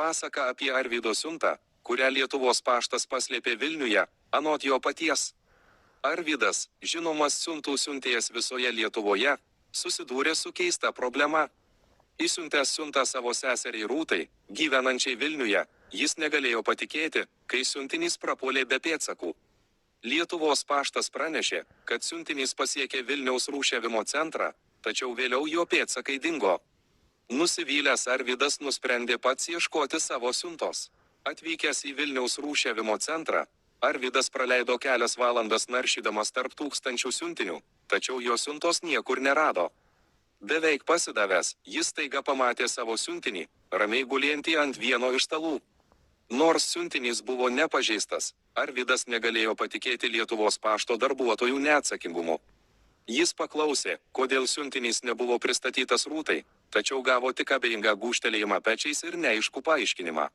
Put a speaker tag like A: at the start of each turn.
A: Pasaka apie Arvydo siuntą, kurią Lietuvos paštas paslėpė Vilniuje, anot jo paties. Arvydas, žinomas siuntų siuntėjas visoje Lietuvoje, susidūrė su keista problema. Įsiuntęs siuntą savo seseriai Rūtai, gyvenančiai Vilniuje, jis negalėjo patikėti, kai siuntinys prapuolė be pėdsakų. Lietuvos paštas pranešė, kad siuntinys pasiekė Vilniaus rūšiavimo centrą, tačiau vėliau jo pėdsakai dingo. Nusivylęs Arvydas nusprendė pats ieškoti savo siuntos. Atvykęs į Vilniaus rūšiavimo centrą, Arvydas praleido kelias valandas naršydamas tarp tūkstančių siuntinių, tačiau jo siuntos niekur nerado. Beveik pasidavęs, jis staiga pamatė savo siuntinį, ramiai gulėjantį ant vieno iš stalų. Nors siuntinys buvo nepažeistas, Arvydas negalėjo patikėti Lietuvos pašto darbuotojų neatsakingumu. Jis paklausė, kodėl siuntinys nebuvo pristatytas Rūtai, tačiau gavo tik abejingą gūžtelėjimą pečiais ir neaiškų paaiškinimą.